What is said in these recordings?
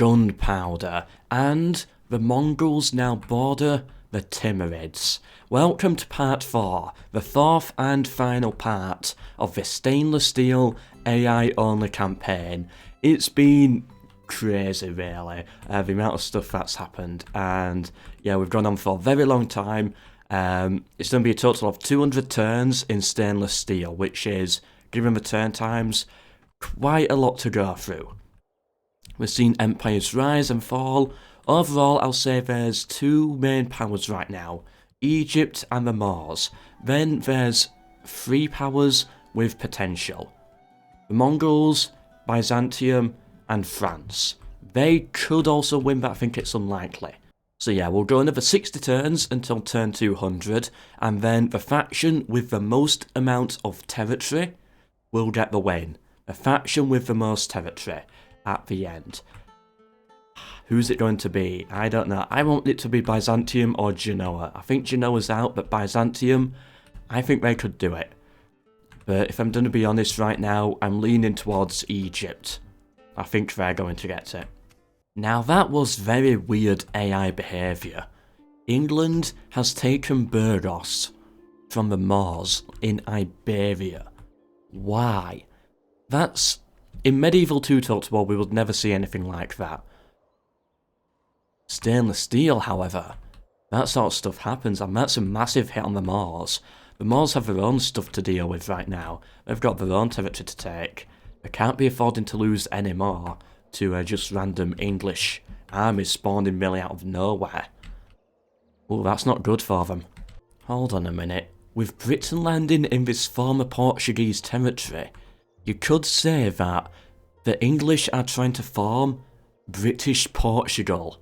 gunpowder, and the Mongols now border the Timurids. Welcome to part 4, the fourth and final part of this stainless steel AI-only campaign. It's been crazy, really, the amount of stuff that's happened, and yeah, we've gone on for a very long time. It's going to be a total of 200 turns in stainless steel, which is, given the turn times, quite a lot to go through. We've seen empires rise and fall. Overall, I'll say there's two main powers right now, Egypt and the Moors. Then there's three powers with potential. The Mongols, Byzantium, and France. They could also win, but I think it's unlikely. So yeah, we'll go another 60 turns until turn 200, and then the faction with the most amount of territory will get the win. The faction with the most territory at the end. Who's it going to be? I don't know. I want it to be Byzantium or Genoa. I think Genoa's out, but Byzantium, I think they could do it. But if I'm going to be honest right now, I'm leaning towards Egypt. I think they're going to get it. Now that was very weird AI behaviour. England has taken Burgos from the Moors in Iberia. Why? That's... In medieval two-talks war, we would never see anything like that. Stainless steel, however, that sort of stuff happens, and that's a massive hit on the Moors. The Moors have their own stuff to deal with right now. They've got their own territory to take. They can't be affording to lose any more to just random English armies spawning really out of nowhere. Oh, that's not good for them. Hold on a minute. With Britain landing in this former Portuguese territory, you could say that the English are trying to form British Portugal.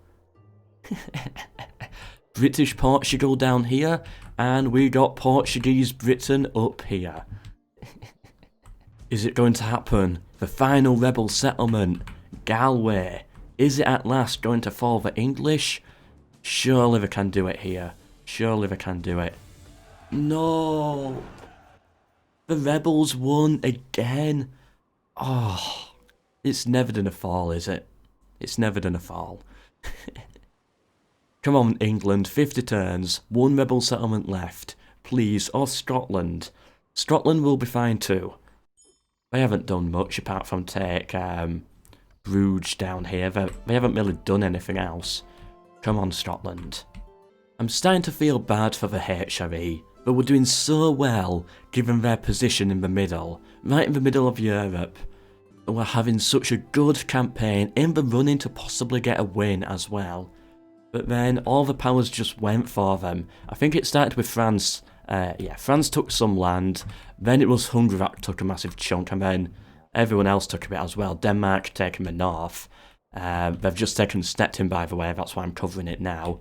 British Portugal down here, and we got Portuguese Britain up here. Is it going to happen? The final rebel settlement, Galway. Is it at last going to fall the English? Surely they can do it here. Surely they can do it. No! The rebels won again. Oh, it's never gonna fall, is it? It's never gonna fall. Come on, England, 50 turns, one rebel settlement left. Please, or Scotland. Scotland will be fine too. They haven't done much apart from take Bruges down here. They haven't really done anything else. Come on, Scotland. I'm starting to feel bad for the HRE, but we're doing so well given their position in the middle, right in the middle of Europe. We're having such a good campaign, in the running to possibly get a win as well. But then all the powers just went for them. I think it started with France. France took some land, then it was Hungary that took a massive chunk, and then everyone else took a bit as well. Denmark taking the north. They've just taken Stettin, by the way, that's why I'm covering it now.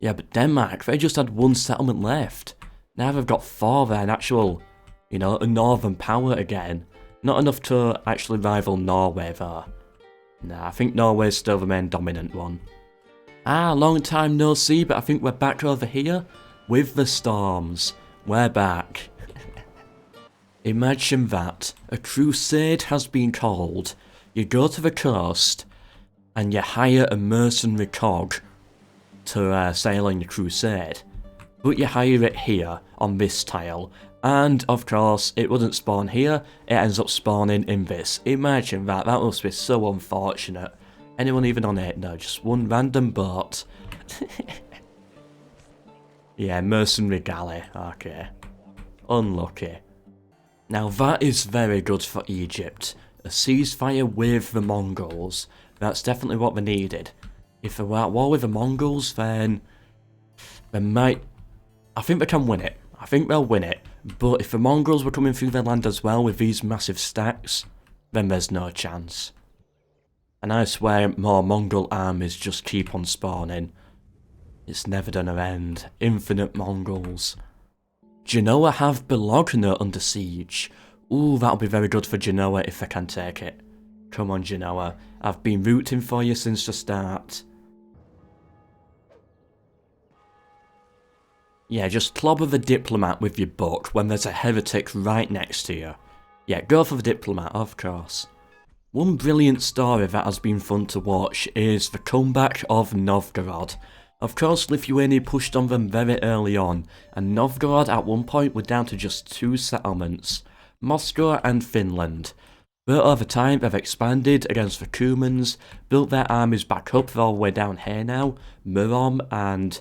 Yeah, but Denmark, they just had one settlement left. Now they've got 4 there, an actual, a northern power again. Not enough to actually rival Norway though. Nah, I think Norway's still the main dominant one. Long time no see, but I think we're back over here with the storms. We're back. Imagine that. A crusade has been called. You go to the coast and you hire a mercenary cog to sail on your crusade. But you hire it here on this tile. And of course, it wouldn't spawn here, it ends up spawning in this. Imagine that, that must be so unfortunate. Anyone even on it? No, just one random boat. Yeah, mercenary galley, okay. Unlucky. Now that is very good for Egypt. A ceasefire with the Mongols. That's definitely what they needed. If they were at war with the Mongols, then they might... I think they can win it. I think they'll win it. But if the Mongols were coming through their land as well with these massive stacks, then there's no chance. And I swear more Mongol armies just keep on spawning. It's never gonna end. Infinite Mongols. Genoa have Bologna under siege. Ooh, that'll be very good for Genoa if they can take it. Come on, Genoa. I've been rooting for you since the start. Yeah, just clobber the diplomat with your book when there's a heretic right next to you. Yeah, go for the diplomat, of course. One brilliant story that has been fun to watch is the comeback of Novgorod. Of course, Lithuania pushed on them very early on, and Novgorod at one point were down to just 2 settlements, Moscow and Finland. But over time they've expanded against the Cumans, built their armies back up, they're all the way down here now, Murom and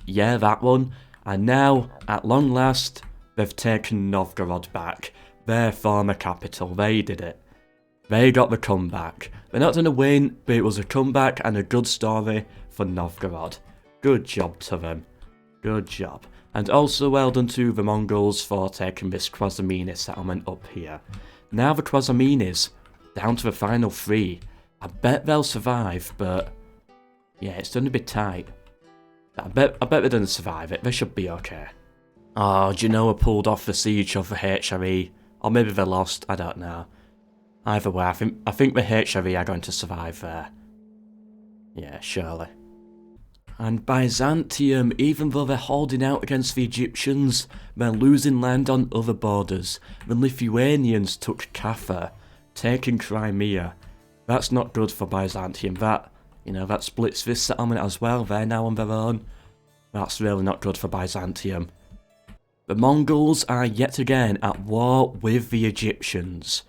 yeah, that one, and now, at long last, they've taken Novgorod back, their former capital. They did it. They got the comeback. They're not going to win, but it was a comeback and a good story for Novgorod. Good job to them. Good job. And also well done to the Mongols for taking this Krasomini settlement up here. Now the Krasominis, down to the final 3. I bet they'll survive, but yeah, it's going to be tight. I bet they're going to survive it. They should be okay. Oh, Genoa pulled off the siege of the HRE. Or maybe they lost, I don't know. Either way, I think the HRE are going to survive there. Yeah, surely. And Byzantium, even though they're holding out against the Egyptians, they're losing land on other borders. The Lithuanians took Kaffa, taking Crimea. That's not good for Byzantium. That splits this settlement as well. They're now on their own. That's really not good for Byzantium. The Mongols are yet again at war with the Egyptians.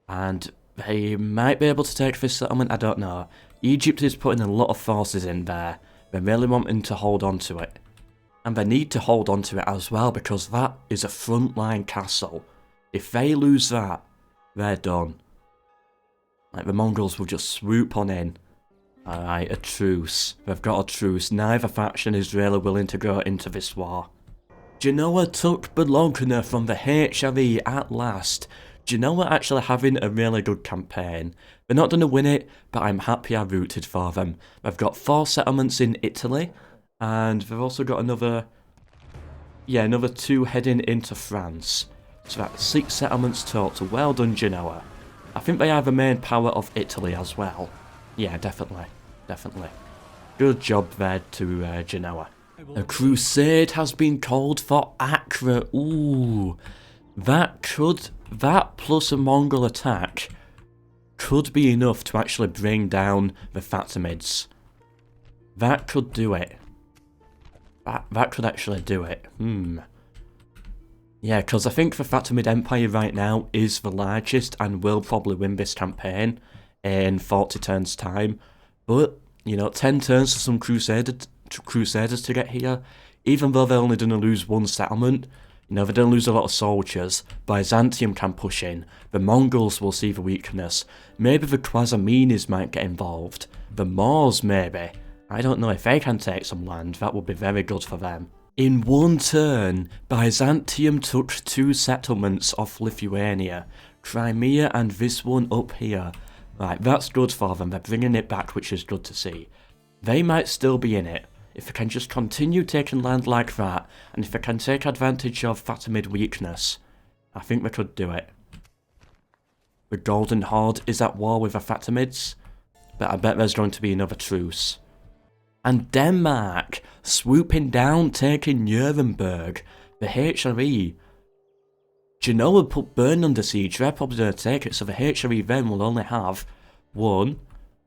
And they might be able to take this settlement, I don't know. Egypt is putting a lot of forces in there. They're really wanting to hold on to it. And they need to hold on to it as well because that is a frontline castle. If they lose that, they're done. Like, the Mongols will just swoop on in. Alright, a truce. They've got a truce. Neither faction is really willing to go into this war. Genoa took Bologna from the HRE at last. Genoa actually having a really good campaign. They're not going to win it, but I'm happy I rooted for them. They've got 4 settlements in Italy, and they've also got another 2 heading into France. So that's 6 settlements total. Well done, Genoa. I think they are the main power of Italy as well. Yeah, definitely. Good job there to Genoa. A crusade has been called for Acre. Ooh, that plus a Mongol attack could be enough to actually bring down the Fatimids. That could do it. That could actually do it. Yeah, because I think the Fatimid Empire right now is the largest and will probably win this campaign in 40 turns time. But, 10 turns for some Crusaders to get here, even though they're only going to lose 1 settlement, they're going to lose a lot of soldiers. Byzantium can push in, the Mongols will see the weakness, maybe the Krasominis might get involved, the Moors maybe. I don't know, if they can take some land, that would be very good for them. In 1 turn, Byzantium took 2 settlements off Lithuania, Crimea and this one up here. Right, that's good for them, they're bringing it back, which is good to see. They might still be in it, if they can just continue taking land like that, and if they can take advantage of Fatimid weakness, I think they could do it. The Golden Horde is at war with the Fatimids, but I bet there's going to be another truce. And Denmark, swooping down, taking Nuremberg, the HRE. Genoa put Bern under siege, they're probably going to take it, so the HRE then will only have 1,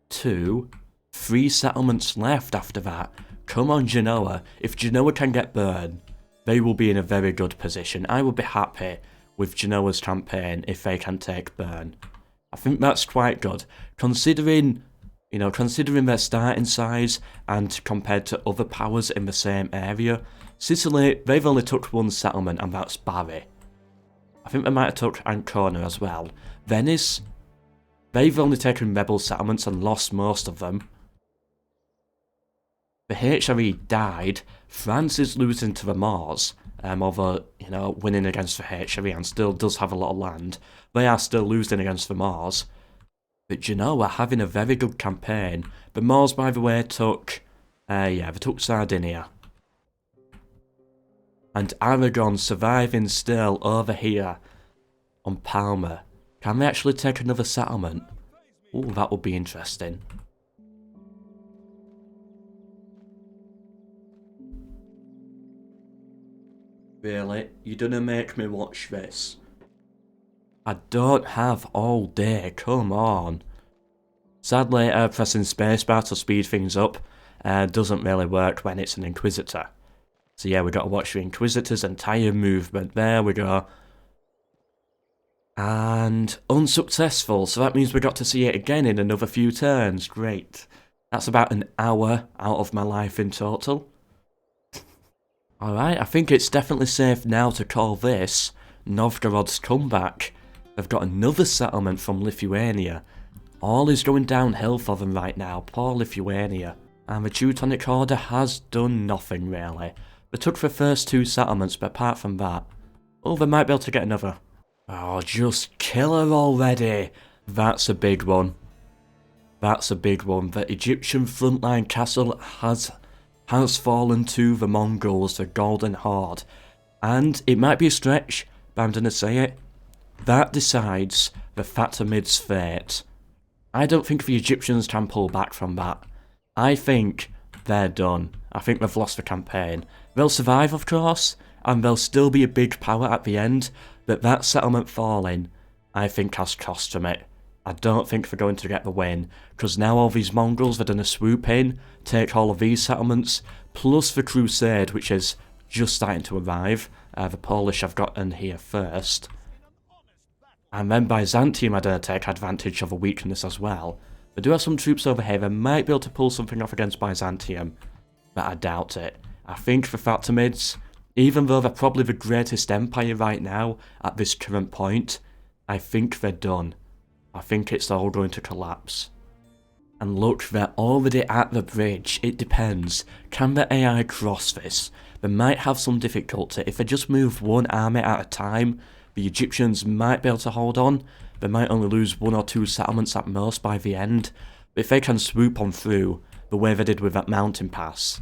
2, 3 settlements left after that. Come on, Genoa. If Genoa can get Bern, they will be in a very good position. I will be happy with Genoa's campaign if they can take Bern. I think that's quite good, considering their starting size and compared to other powers in the same area. Sicily, they've only took 1 settlement, and that's Bari. I think they might have took Ancona as well. Venice, they've only taken rebel settlements and lost most of them. The HRE died. France is losing to the Moors, although, winning against the HRE and still does have a lot of land. They are still losing against the Moors. But Genoa having a very good campaign. The Moors, by the way, took Sardinia. And Aragon surviving still over here on Palma. Can they actually take another settlement? Ooh, that would be interesting. Really? You're gonna make me watch this? I don't have all day, come on. Sadly, pressing spacebar to speed things up doesn't really work when it's an Inquisitor. So yeah, we got to watch the Inquisitor's entire movement. There we go. And unsuccessful, so that means we got to see it again in another few turns. Great. That's about an hour out of my life in total. Alright, I think it's definitely safe now to call this Novgorod's comeback. They've got another settlement from Lithuania. All is going downhill for them right now, poor Lithuania. And the Teutonic Order has done nothing really. They took the first 2 settlements, but apart from that, oh, they might be able to get another. Oh, just kill her already. That's a big one. That's a big one. The Egyptian frontline castle has fallen to the Mongols, the Golden Horde. And it might be a stretch, but I'm going to say it. That decides the Fatimids' fate. I don't think the Egyptians can pull back from that. I think they're done. I think they've lost the campaign. They'll survive, of course, and they'll still be a big power at the end, but that settlement falling, I think has cost them it. I don't think they're going to get the win, because now all these Mongols are going to swoop in, take all of these settlements, plus the Crusade, which is just starting to arrive. The Polish have gotten here first. And then Byzantium are going to take advantage of a weakness as well. They do have some troops over here, they might be able to pull something off against Byzantium, but I doubt it. I think the Fatimids, even though they're probably the greatest empire right now at this current point, I think they're done. I think it's all going to collapse. And look, they're already at the bridge. It depends. Can the AI cross this? They might have some difficulty. If they just move one army at a time, the Egyptians might be able to hold on. They might only lose 1 or 2 settlements at most by the end. But if they can swoop on through, the way they did with that mountain pass,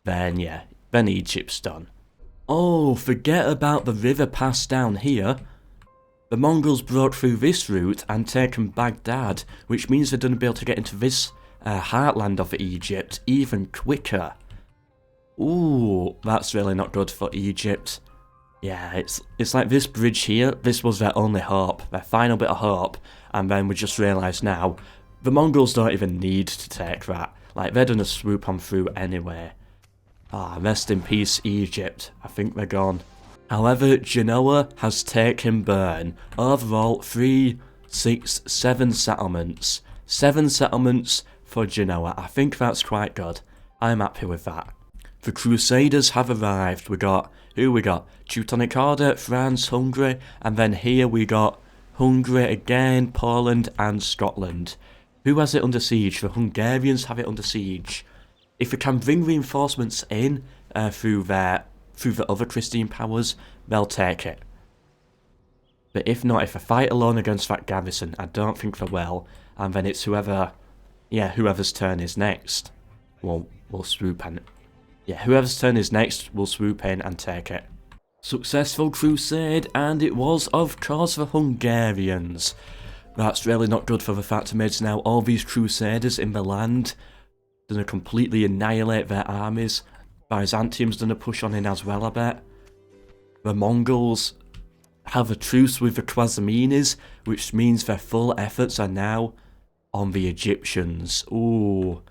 then yeah, then Egypt's done. Oh, forget about the river pass down here. The Mongols broke through this route and taken Baghdad, which means they're going to be able to get into this heartland of Egypt even quicker. Ooh, that's really not good for Egypt. Yeah, it's like this bridge here, this was their only hope, their final bit of hope, and then we just realised now, the Mongols don't even need to take that. Like, they're gonna swoop on through anyway. Ah, rest in peace, Egypt. I think they're gone. However, Genoa has taken burn. Overall, 3, 6, 7 settlements. 7 settlements for Genoa. I think that's quite good. I'm happy with that. The Crusaders have arrived. We got, who we got? Teutonic Order, France, Hungary, and then here we got Hungary again, Poland and Scotland. Who has it under siege? The Hungarians have it under siege. If we can bring reinforcements in through the other Christian powers, they'll take it. But if not, if I fight alone against that garrison, I don't think they will, and then it's whoever's turn is next. We'll swoop in. Yeah, whoever's turn is next will swoop in and take it. Successful crusade, and it was, of course, the Hungarians. That's really not good for the Fatimids now. All these crusaders in the land gonna completely annihilate their armies. Byzantium's gonna push on in as well, I bet. The Mongols have a truce with the Khwarezmians, which means their full efforts are now on the Egyptians. Ooh.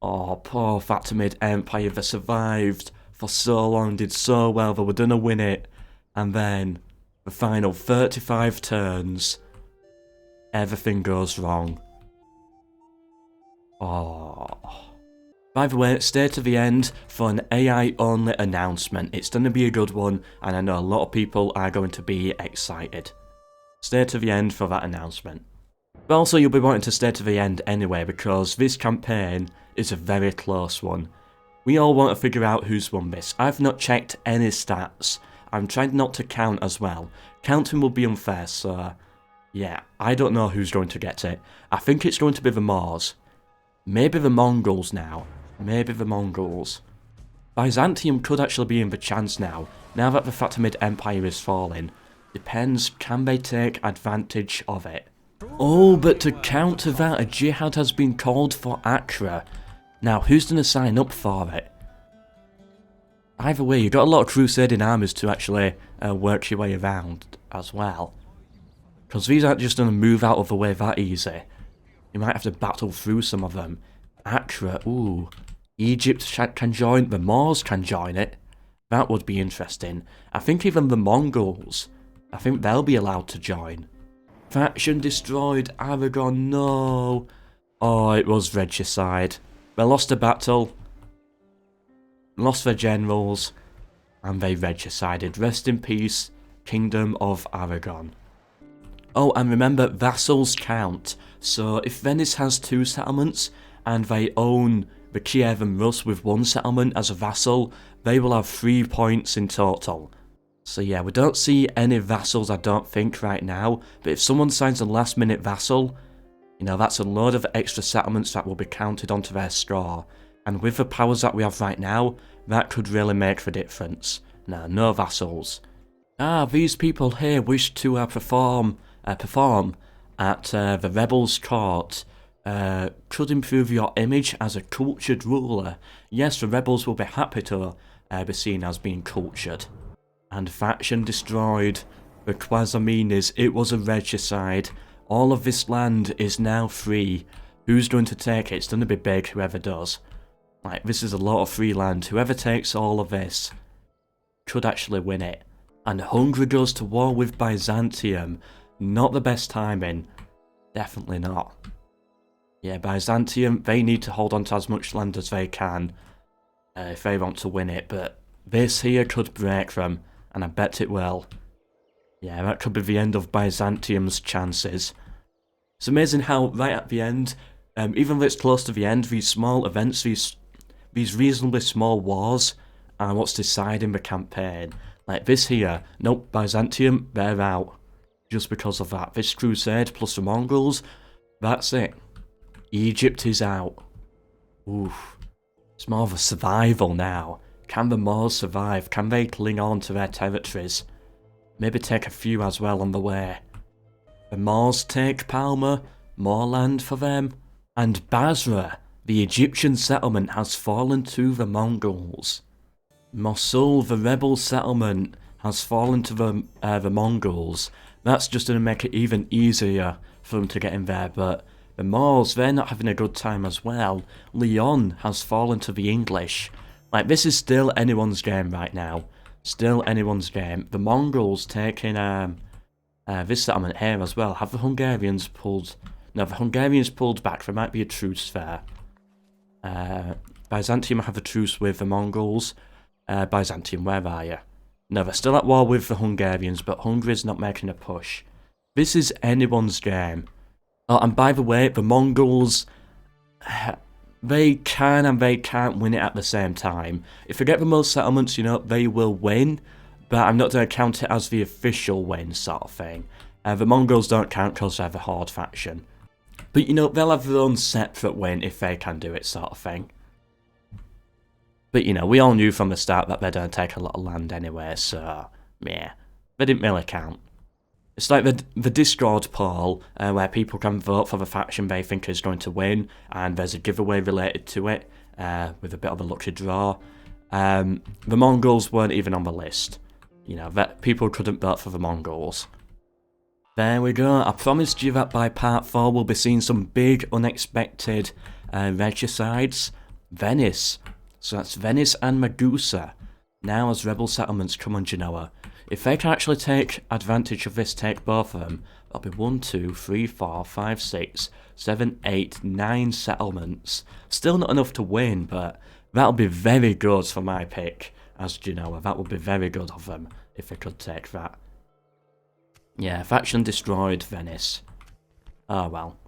Oh, poor Fatimid Empire, they survived for so long, did so well, they were gonna win it. And then, the final 35 turns, everything goes wrong. Oh. By the way, stay to the end for an AI-only announcement. It's going to be a good one, and I know a lot of people are going to be excited. Stay to the end for that announcement. But also, you'll be wanting to stay to the end anyway, because this campaign is a very close one. We all want to figure out who's won this. I've not checked any stats. I'm trying not to count as well. Counting will be unfair, so yeah, I don't know who's going to get it. I think it's going to be the Moors. Maybe the Mongols now. Maybe the Mongols. Byzantium could actually be in the chance now that the Fatimid Empire is falling. Depends, can they take advantage of it? Oh, but to counter that, a jihad has been called for Accra. Now, who's going to sign up for it? Either way, you've got a lot of crusading armies to actually work your way around. as well. Because these aren't just going to move out of the way that easy. You might have to battle through some of them. Accra, ooh. Egypt can join, the Moors can join it. That would be interesting. I think even the Mongols, I think they'll be allowed to join. Faction destroyed, Aragon, no. Oh, it was regicide. They lost a battle, lost their generals, and they regicided. Rest in peace, Kingdom of Aragon. Oh, and remember, vassals count. So if Venice has 2 settlements, and they own the Kiev and Rus with 1 settlement as a vassal, they will have 3 points in total. So yeah, we don't see any vassals, I don't think, right now. But if someone signs a last minute vassal, you know, that's a load of extra settlements that will be counted onto their score. And with the powers that we have right now, that could really make the difference. No vassals. Ah, these people here wish to perform at the rebels' court. Could improve your image as a cultured ruler. Yes, the rebels will be happy to be seen as being cultured. And faction destroyed. The Quasaminis, it was a regicide. All of this land is now free. Who's going to take it? It's going to be big, whoever does. Like, this is a lot of free land. Whoever takes all of this could actually win it. And Hungary goes to war with Byzantium. Not the best timing. Definitely not. Yeah, Byzantium, they need to hold on to as much land as they can if they want to win it. But this here could break them, and I bet it will. Yeah, that could be the end of Byzantium's chances. It's amazing how right at the end, even though it's close to the end, these small events, these reasonably small wars are what's deciding the campaign. Like this here, nope, Byzantium, they're out. Just because of that. This crusade plus the Mongols, that's it. Egypt is out. Oof. It's more of a survival now. Can the Moors survive? Can they cling on to their territories? Maybe take a few as well on the way. The Moors take Palma, more land for them. And Basra, the Egyptian settlement, has fallen to the Mongols. Mosul, the rebel settlement, has fallen to the Mongols. That's just going to make it even easier for them to get in there, but the Moors, they're not having a good time as well. Lyon has fallen to the English. Like, this is still anyone's game right now. Still anyone's game. The Mongols taking this settlement here as well. Have the Hungarians pulled... No, the Hungarians pulled back. There might be a truce there. Byzantium have a truce with the Mongols. Byzantium, where are you? No, they're still at war with the Hungarians, but Hungary's not making a push. This is anyone's game. Oh, and by the way, the Mongols, they can and they can't win it at the same time. If they get the most settlements, you know, they will win, but I'm not going to count it as the official win sort of thing. The Mongols don't count because they're the Horde faction. But, you know, they'll have their own separate win if they can do it sort of thing. But, you know, we all knew from the start that they're going to take a lot of land anyway, so, yeah, they didn't really count. It's like the Discord poll, where people can vote for the faction they think is going to win, and there's a giveaway related to it, with a bit of a lucky draw. The Mongols weren't even on the list. You know, that people couldn't vote for the Mongols. There we go, I promised you that by part 4 we'll be seeing some big, unexpected regicides. Venice. So that's Venice and Magusa, now as rebel settlements come on Genoa. If they can actually take advantage of this, take both of them, that'll be 1, 2, 3, 4, 5, 6, 7, 8, 9 settlements. Still not enough to win, but that'll be very good for my pick as Genoa. That would be very good of them if they could take that. Yeah, faction destroyed Venice. Oh well.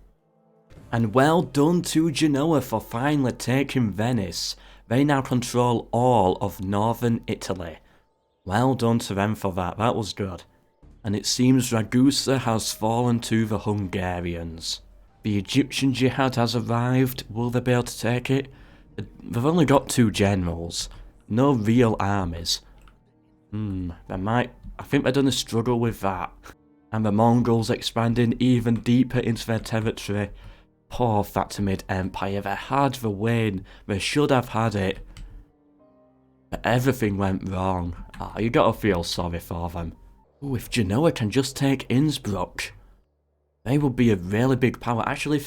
And well done to Genoa for finally taking Venice. They now control all of northern Italy. Well done to them for that, that was good. And it seems Ragusa has fallen to the Hungarians. The Egyptian jihad has arrived, will they be able to take it? They've only got 2 generals, no real armies. I think they're going to struggle with that. And the Mongols expanding even deeper into their territory. Poor Fatimid Empire, they had the win, they should have had it. But everything went wrong. You gotta feel sorry for them. Ooh, if Genoa can just take Innsbruck, they will be a really big power. Actually,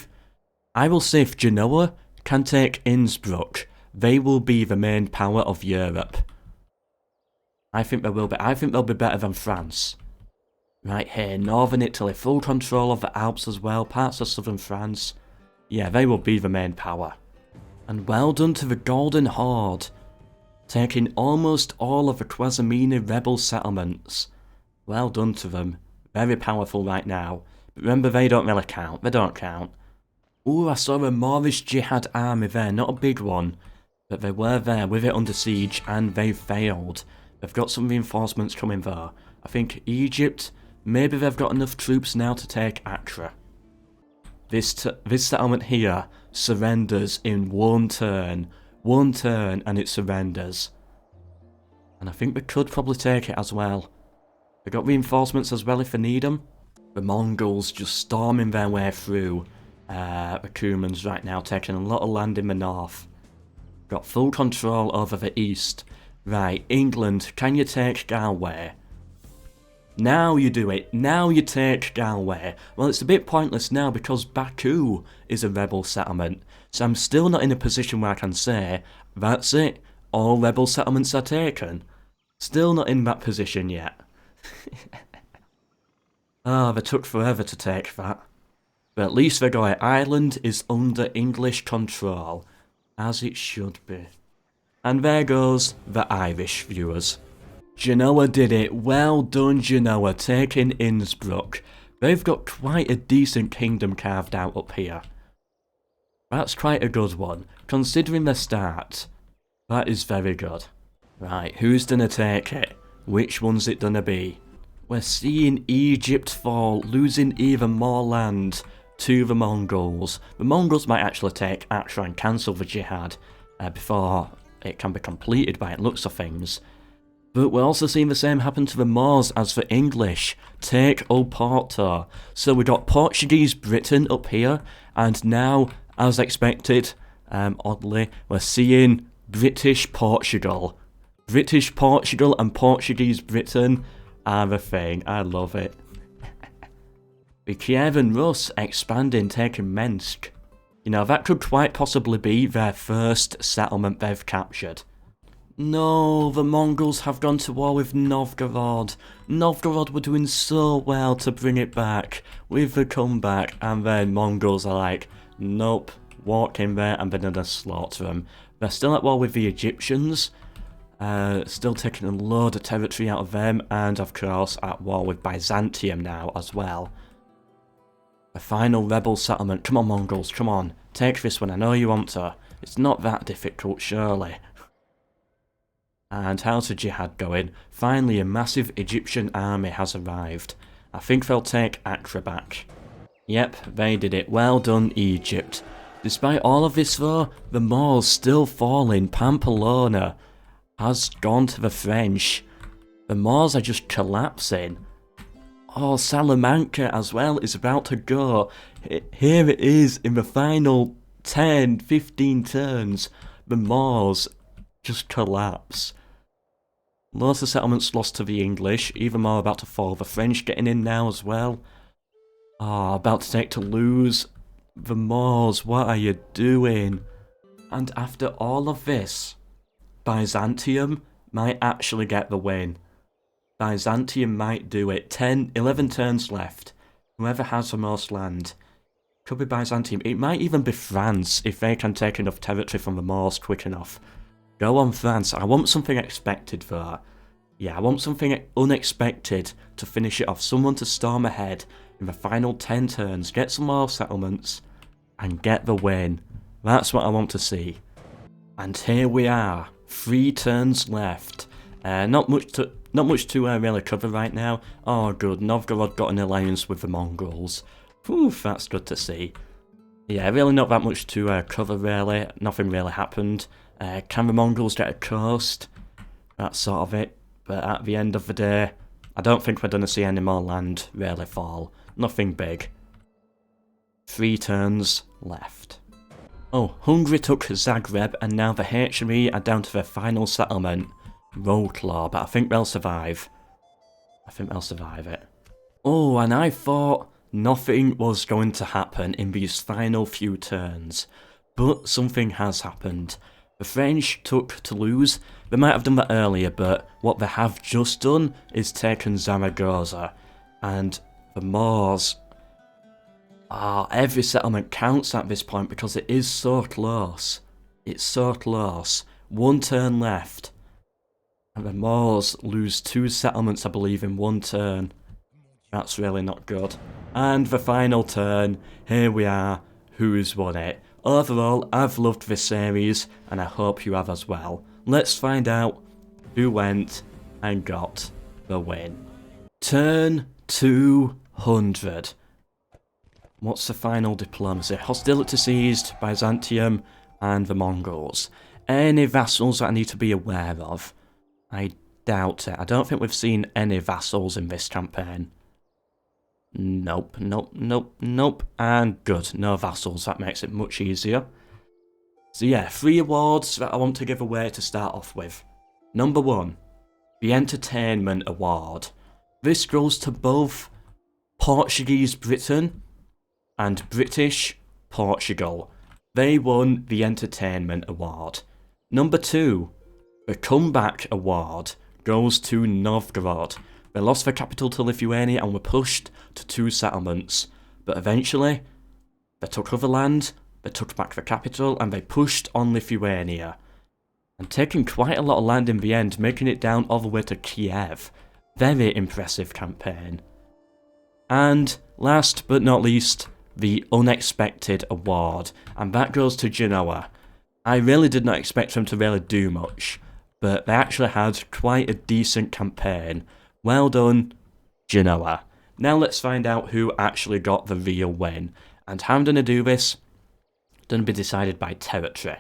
I will say if Genoa can take Innsbruck, they will be the main power of Europe. I think they will be. I think they'll be better than France. Right here, northern Italy, full control of the Alps as well, parts of southern France. Yeah, they will be the main power. And well done to the Golden Horde, taking almost all of the Quasamini rebel settlements. Well done to them. Very powerful right now. But remember, they don't really count. They don't count. Ooh, I saw a Moorish Jihad army there. Not a big one. But they were there with it under siege and they failed. They've got some reinforcements coming there. I think Egypt, maybe they've got enough troops now to take Acre. This settlement here surrenders in one turn. One turn and it surrenders. And I think they could probably take it as well. They got reinforcements as well if they need them. The Mongols just storming their way through the Cumans right now, taking a lot of land in the north. Got full control over the east. Right, England, can you take Galway? Now you do it. Now you take Galway. Well, it's a bit pointless now because Baku is a rebel settlement. So I'm still not in a position where I can say, that's it, all rebel settlements are taken. Still not in that position yet. Ah, they took forever to take that. But at least they got it. Ireland is under English control, as it should be. And there goes the Irish viewers. Genoa did it. Well done, Genoa, taking Innsbruck. They've got quite a decent kingdom carved out up here. That's quite a good one, considering the start. That is very good. Right, who's gonna take it? Which one's it gonna be? We're seeing Egypt fall, losing even more land to the Mongols. The Mongols might actually take Acre and cancel the jihad before it can be completed by the looks of things. But we're also seeing the same happen to the Moors as the English. Take Oporto. So we got Portuguese Britain up here, and now, as expected, oddly, we're seeing British Portugal. British Portugal and Portuguese Britain are the thing. I love it. The Kievan Rus expanding, taking Minsk. You know, that could quite possibly be their first settlement they've captured. No, the Mongols have gone to war with Novgorod. Novgorod were doing so well to bring it back with the comeback, and then Mongols are like, nope, walk in there and they're gonna slaughter them. They're still at war with the Egyptians, still taking a load of territory out of them, and of course at war with Byzantium now as well. The final rebel settlement. Come on, Mongols, come on. Take this one, I know you want to. It's not that difficult, surely. And how's the jihad going? Finally, a massive Egyptian army has arrived. I think they'll take Acre back. Yep, they did it. Well done, Egypt. Despite all of this though, the Moors still falling. Pamplona has gone to the French. The Moors are just collapsing. Oh, Salamanca as well is about to go. Here it is in the final 10, 15 turns. The Moors just collapse. Lots of settlements lost to the English, even more about to fall. The French getting in now as well. Oh, about to take Toulouse. The Moors, what are you doing? And after all of this, Byzantium might actually get the win. Byzantium might do it. 11 turns left. Whoever has the most land. Could be Byzantium. It might even be France if they can take enough territory from the Moors quick enough. Go on, France. I want something expected there. Yeah, I want something unexpected to finish it off. Someone to storm ahead in the final 10 turns, get some more settlements, and get the win. That's what I want to see. And here we are. 3 turns left. Not much to really cover right now. Oh, good. Novgorod got an alliance with the Mongols. Oof, that's good to see. Yeah, really not that much to cover, really. Nothing really happened. Can the Mongols get a coast? That's sort of it. But at the end of the day, I don't think we're going to see any more land really fall. Nothing big. 3 turns left. Oh, Hungary took Zagreb, and now the HME are down to their final settlement, Rolklor, but I think they'll survive. I think they'll survive it. Oh, and I thought nothing was going to happen in these final few turns. But something has happened. The French took Toulouse. They might have done that earlier, but what they have just done is taken Zaragoza. And the Moors... every settlement counts at this point because it is so close. It's so close. 1 turn left. And the Moors lose 2 settlements, I believe, in 1 turn. That's really not good. And the final turn, here we are. Who's won it? Overall, I've loved this series, and I hope you have as well. Let's find out who went and got the win. Turn 200. What's the final diplomacy? Hostility seized, Byzantium, and the Mongols. Any vassals that I need to be aware of? I doubt it. I don't think we've seen any vassals in this campaign. Nope, nope, nope, nope. And good, no vassals. That makes it much easier. So yeah, 3 awards that I want to give away to start off with. Number 1, the Entertainment Award. This goes to both Portuguese Britain and British Portugal. They won the Entertainment Award. Number 2, the Comeback Award goes to Novgorod. They lost their capital to Lithuania and were pushed to 2 settlements. But eventually, they took other land, they took back the capital, and they pushed on Lithuania. And taking quite a lot of land in the end, making it down all the way to Kiev. Very impressive campaign. And last but not least, the Unexpected Award. And that goes to Genoa. I really did not expect them to really do much, but they actually had quite a decent campaign. Well done, Genoa. Now let's find out who actually got the real win. And how I'm going to do this, it's going to be decided by territory.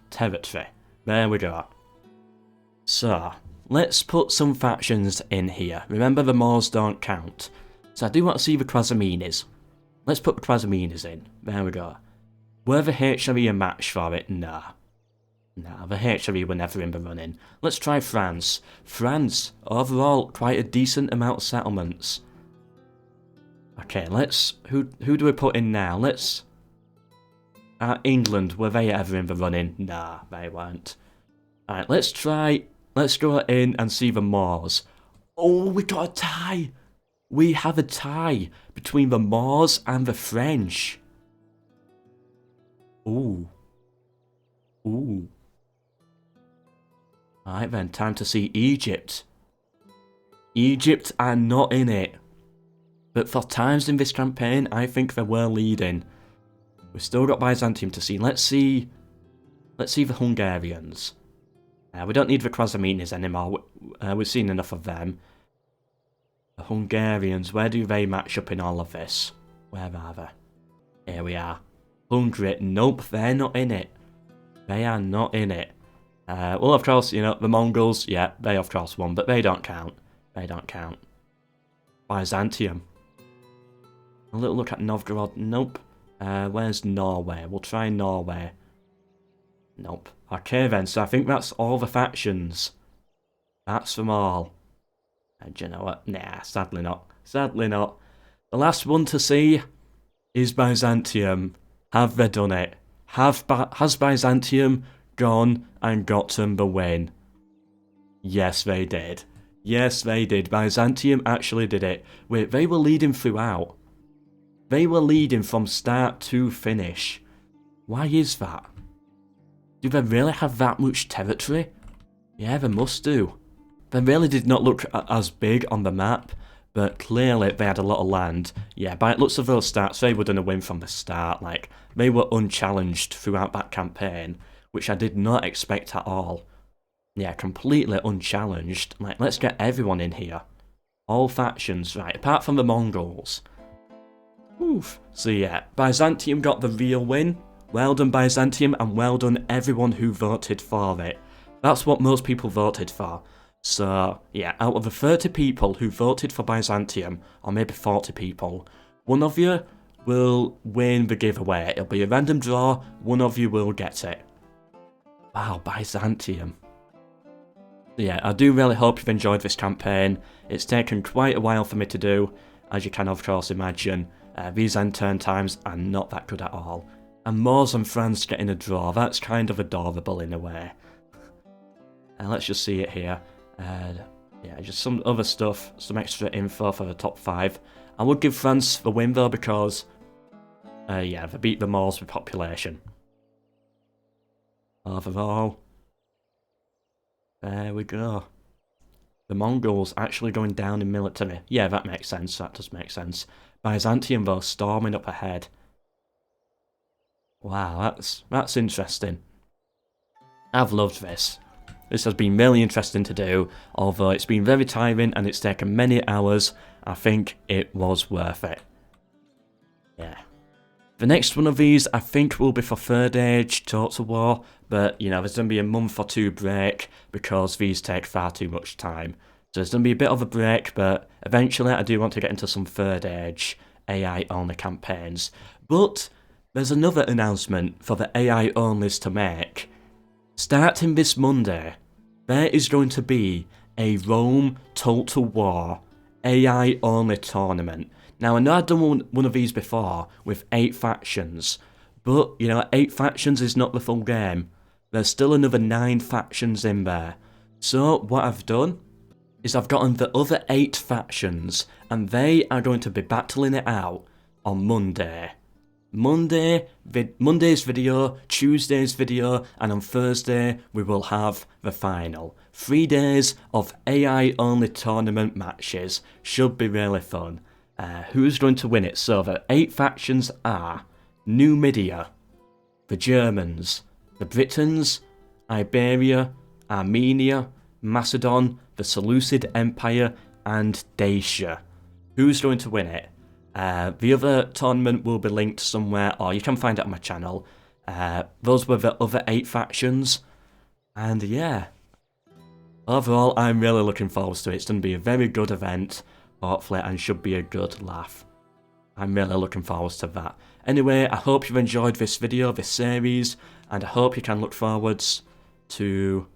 Territory. There we go. So, let's put some factions in here. Remember, the Moors don't count. So I do want to see the Krasiminis. Let's put the Krasiminis in. There we go. Were the HRE a match for it? Nah. Nah, the HRE were never in the running. Let's try France. France, overall, quite a decent amount of settlements. Okay, let's... Who do we put in now? Let's... England, were they ever in the running? Nah, they weren't. Alright, let's go in and see the Moors. Oh, we got a tie! We have a tie between the Moors and the French. Ooh. Ooh. Alright then, time to see Egypt. Egypt are not in it. But for times in this campaign, I think they were leading. We've still got Byzantium to see. Let's see the Hungarians. We don't need the Krasiminis anymore. We've seen enough of them. The Hungarians, where do they match up in all of this? Where are they? Here we are. Hungary, nope, they're not in it. They are not in it. Well, of course, you know, the Mongols, yeah, they of course won, but they don't count. They don't count. Byzantium. A little look at Novgorod, nope. Where's Norway? We'll try Norway. Nope. Okay then, so I think that's all the factions. That's them all. And you know what? Nah, sadly not. Sadly not. The last one to see is Byzantium. Have they done it? Has Byzantium gone and gotten the win? Yes, they did. Yes, they did. Byzantium actually did it. Wait, they were leading throughout. They were leading from start to finish. Why is that? Do they really have that much territory? Yeah, they must do. They really did not look as big on the map, but clearly they had a lot of land. Yeah, by the looks of those stats, they were going to win from the start. Like, they were unchallenged throughout that campaign, which I did not expect at all. Yeah, completely unchallenged. Like, let's get everyone in here. All factions, right, apart from the Mongols. Oof. So yeah, Byzantium got the real win. Well done Byzantium, and well done everyone who voted for it. That's what most people voted for. So yeah, out of the 30 people who voted for Byzantium, or maybe 40 people, one of you will win the giveaway. It'll be a random draw, one of you will get it. Wow, Byzantium. Yeah, I do really hope you've enjoyed this campaign. It's taken quite a while for me to do, as you can of course imagine. These end turn times are not that good at all. And Moors and France getting a draw, that's kind of adorable in a way. Let's just see it here. Yeah, just some other stuff, some extra info for the top 5. I would give France the win though because, yeah, they beat the Moors with population. Overhaul. There we go. The Mongols actually going down in military. Yeah, that makes sense, that does make sense. Byzantium though, storming up ahead. Wow, that's interesting. I've loved this. This has been really interesting to do, although it's been very tiring and it's taken many hours. I think it was worth it. Yeah. The next one of these I think will be for Third Age, Total War, but you know, there's going to be a month or two break because these take far too much time. So there's going to be a bit of a break, but eventually I do want to get into some Third Age AI-only campaigns. But there's another announcement for the AI-onlys to make. Starting this Monday, there is going to be a Rome Total War AI-only tournament. Now, I know I've done one of these before with 8 factions, but, you know, 8 factions is not the full game. There's still another 9 factions in there. So, what I've done is I've gotten the other 8 factions, and they are going to be battling it out on Monday. Monday's video, Tuesday's video, and on Thursday we will have the final. 3 days of AI-only tournament matches. Should be really fun. Who's going to win it? So the 8 factions are Numidia, the Germans, the Britons, Iberia, Armenia, Macedon, the Seleucid Empire, and Dacia. Who's going to win it? The other tournament will be linked somewhere, or you can find it on my channel. Those were the other 8 factions, and yeah. Overall, I'm really looking forward to it. It's going to be a very good event, hopefully, and should be a good laugh. I'm really looking forward to that. Anyway, I hope you've enjoyed this video, this series, and I hope you can look forwards to...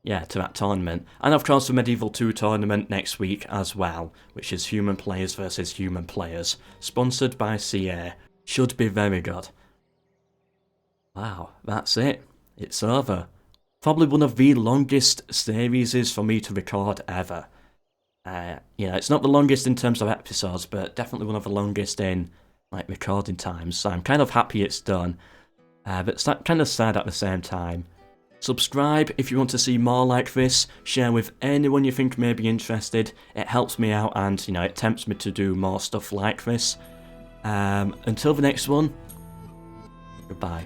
yeah, to that tournament. And of course the Medieval 2 tournament next week as well, which is human players versus human players, sponsored by CA. Should be very good. Wow, that's it. It's over. Probably one of the longest series for me to record ever. You know, it's not the longest in terms of episodes, but definitely one of the longest in like recording times. So I'm kind of happy it's done, but it's kind of sad at the same time. Subscribe if you want to see more like this, share with anyone you think may be interested. It helps me out and, you know, it tempts me to do more stuff like this. Until the next one, goodbye.